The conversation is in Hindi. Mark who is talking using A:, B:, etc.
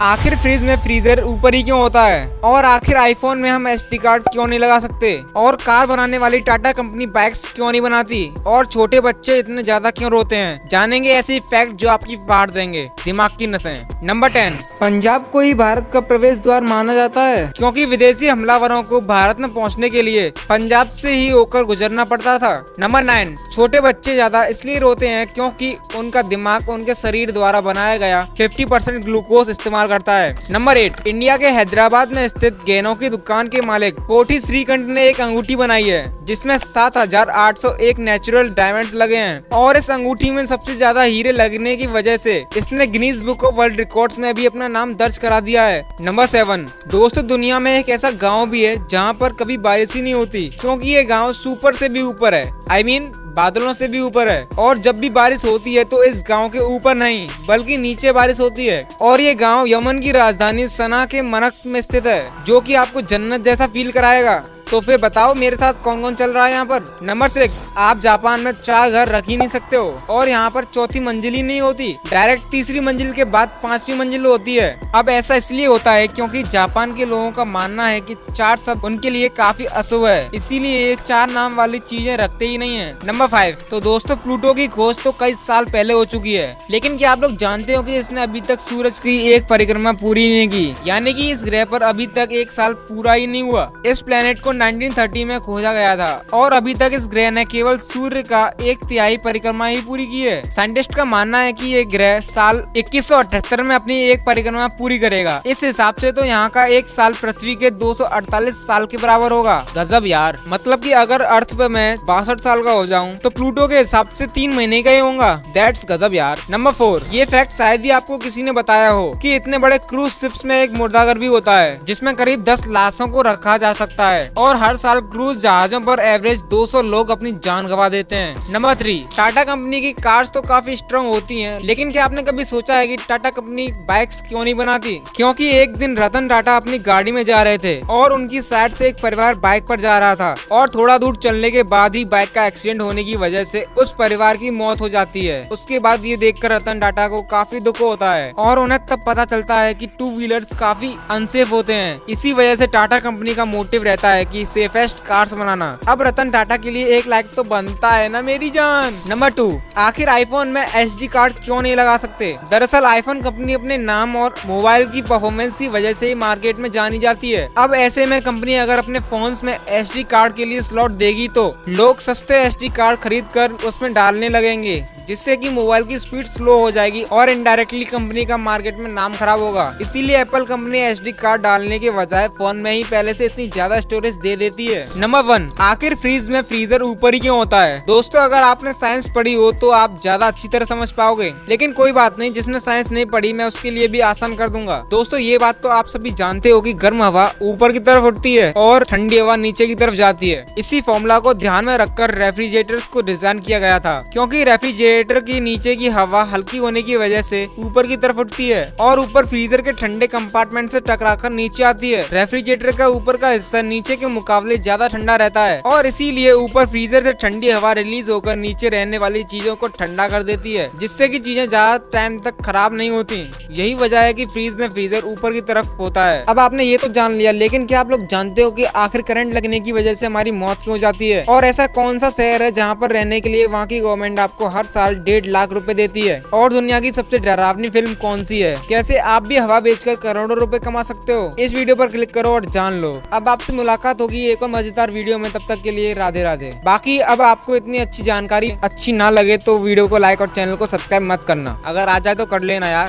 A: आखिर फ्रिज में फ्रीजर ऊपर ही क्यों होता है, और आखिर आईफोन में हम एसडी कार्ड क्यों नहीं लगा सकते, और कार बनाने वाली टाटा कंपनी बाइक्स क्यों नहीं बनाती, और छोटे बच्चे इतने ज्यादा क्यों रोते हैं। जानेंगे ऐसे फैक्ट जो आपकी फाड़ देंगे दिमाग की नसें। नंबर 10, पंजाब को ही भारत का प्रवेश द्वार माना जाता है क्योंकि विदेशी हमलावरों को भारत में पहुंचने के लिए पंजाब से ही होकर गुजरना पड़ता था। नंबर 9, छोटे बच्चे ज्यादा इसलिए रोते हैं क्योंकि उनका दिमाग उनके शरीर द्वारा बनाया गया 50% ग्लूकोज इस्तेमाल करता है। नंबर 8, इंडिया के हैदराबाद में स्थित गहनों की दुकान के मालिक कोठी श्रीकंठ ने एक अंगूठी बनाई है जिसमें 7,801 नेचुरल डायमंड्स लगे हैं, और इस अंगूठी में सबसे ज्यादा हीरे लगने की वजह से इसने Guinness book of world records में भी अपना नाम दर्ज करा दिया है। नंबर 7, दोस्तों दुनिया में एक ऐसा गाँव भी है जहाँ पर कभी बारिश ही नहीं होती क्योंकि ये गाँव सुपर से भी ऊपर है, I mean, बादलों से भी ऊपर है। और जब भी बारिश होती है तो इस गांव के ऊपर नहीं बल्कि नीचे बारिश होती है। और ये गांव यमन की राजधानी सना के मनक में स्थित है जो कि आपको जन्नत जैसा फील कराएगा। तो फिर बताओ मेरे साथ कौन कौन चल रहा है यहाँ पर। नंबर 6, आप जापान में 4 घर रख ही नहीं सकते हो और यहाँ पर चौथी मंजिल ही नहीं होती, डायरेक्ट तीसरी मंजिल के बाद 5वीं मंजिल होती है। अब ऐसा इसलिए होता है क्योंकि जापान के लोगों का मानना है कि 4 शब्द उनके लिए काफी अशुभ है, इसीलिए ये 4 नाम वाली चीजें रखते ही नहीं है। नंबर 5, तो दोस्तों प्लूटो की खोज तो कई साल पहले हो चुकी है, लेकिन क्या आप लोग जानते हो कि इसने अभी तक सूरज की एक परिक्रमा पूरी नहीं की, यानी कि इस ग्रह पर अभी तक 1 साल पूरा ही नहीं हुआ। इस प्लेनेट को 1930 में खोजा गया था और अभी तक इस ग्रह ने केवल सूर्य का 1/3 परिक्रमा ही पूरी की है। साइंटिस्ट का मानना है कि ये ग्रह साल 2178 में अपनी एक परिक्रमा पूरी करेगा। इस हिसाब से तो यहाँ का 1 साल पृथ्वी के 248 साल के बराबर होगा। गजब यार, मतलब कि अगर अर्थ पे मैं 62 साल का हो जाऊँ तो प्लूटो के हिसाब से 3 महीने का ही होगा। दैट्स गजब यार। नंबर 4, ये फैक्ट शायद ही आपको किसी ने बताया हो कि इतने बड़े क्रूज शिप्स में एक मुर्दाघर भी होता है जिसमें करीब 10 लाशों को रखा जा सकता है, और हर साल क्रूज जहाजों पर एवरेज 200 लोग अपनी जान गंवा देते हैं। नंबर 3, टाटा कंपनी की कार्स तो काफी स्ट्रॉन्ग होती हैं, लेकिन क्या आपने कभी सोचा है कि टाटा कंपनी बाइक्स क्यों नहीं बनाती? क्योंकि एक दिन रतन टाटा अपनी गाड़ी में जा रहे थे और उनकी साइड से एक परिवार बाइक पर जा रहा था, और थोड़ा दूर चलने के बाद ही बाइक का एक्सीडेंट होने की वजह से उस परिवार की मौत हो जाती है। उसके बाद ये देखकर रतन टाटा को काफी दुख होता है और उन्हें तब पता चलता है कि 2 व्हीलर्स काफी अनसेफ होते हैं। इसी वजह से टाटा कंपनी का मोटिव रहता है कि सेफेस्ट कार्स बनाना। अब रतन टाटा के लिए 1 लाइक तो बनता है ना मेरी जान। नंबर 2, आखिर आईफोन में एसडी कार्ड क्यों नहीं लगा सकते? दरअसल आईफोन कंपनी अपने नाम और मोबाइल की परफॉर्मेंस की वजह से ही मार्केट में जानी जाती है। अब ऐसे में कंपनी अगर अपने फोन्स में एसडी कार्ड के लिए स्लॉट देगी तो लोग सस्ते एसडी कार्ड खरीद कर उसमें डालने लगेंगे, जिससे कि मोबाइल की स्पीड स्लो हो जाएगी और इनडायरेक्टली कंपनी का मार्केट में नाम खराब होगा। इसीलिए एप्पल कंपनी एसडी कार्ड डालने के बजाय फोन में ही पहले से इतनी ज्यादा स्टोरेज दे देती है। नंबर 1, आखिर फ्रीज में फ्रीजर ऊपर ही क्यों होता है? दोस्तों अगर आपने साइंस पढ़ी हो तो आप ज्यादा अच्छी तरह समझ पाओगे, लेकिन कोई बात नहीं, जिसने साइंस नहीं पढ़ी मैं उसके लिए भी आसान कर दूंगा। दोस्तों ये बात तो आप सभी जानते हो कि गर्म हवा ऊपर की तरफ उठती है और ठंडी हवा नीचे की तरफ जाती है। इसी फॉर्मूला को ध्यान में रखकर रेफ्रिजरेटर्स को डिजाइन किया गया था, क्योंकि रेफ्रिजरेटर की नीचे की हवा हल्की होने की वजह से ऊपर की तरफ उठती है और ऊपर फ्रीजर के ठंडे कंपार्टमेंट से टकराकर नीचे आती है। रेफ्रिजरेटर का ऊपर का हिस्सा नीचे के मुकाबले ज्यादा ठंडा रहता है और इसीलिए ऊपर फ्रीजर से ठंडी हवा रिलीज होकर नीचे रहने वाली चीजों को ठंडा कर देती है, जिससे कि चीजें ज्यादा टाइम तक खराब नहीं होती। यही वजह है कि फ्रीज में फ्रीजर ऊपर की तरफ होता है। अब आपने ये तो जान लिया, लेकिन क्या आप लोग जानते हो कि आखिर करंट लगने की वजह से हमारी मौत क्यों हो जाती है? और ऐसा कौन सा शहर है जहाँ पर रहने के लिए वहाँ की गवर्नमेंट आपको हर साल 1.5 लाख रुपए देती है? और दुनिया की सबसे डरावनी फिल्म कौन सी है? कैसे आप भी हवा बेचकर करोड़ों रुपए कमा सकते हो? इस वीडियो पर क्लिक करो और जान लो। अब आपसे मुलाकात होगी एक और मजेदार वीडियो में, तब तक के लिए राधे राधे। बाकी अब आपको इतनी अच्छी जानकारी अच्छी ना लगे तो वीडियो को लाइक और चैनल को सब्सक्राइब मत करना, अगर आ जाए तो कर लेना यार।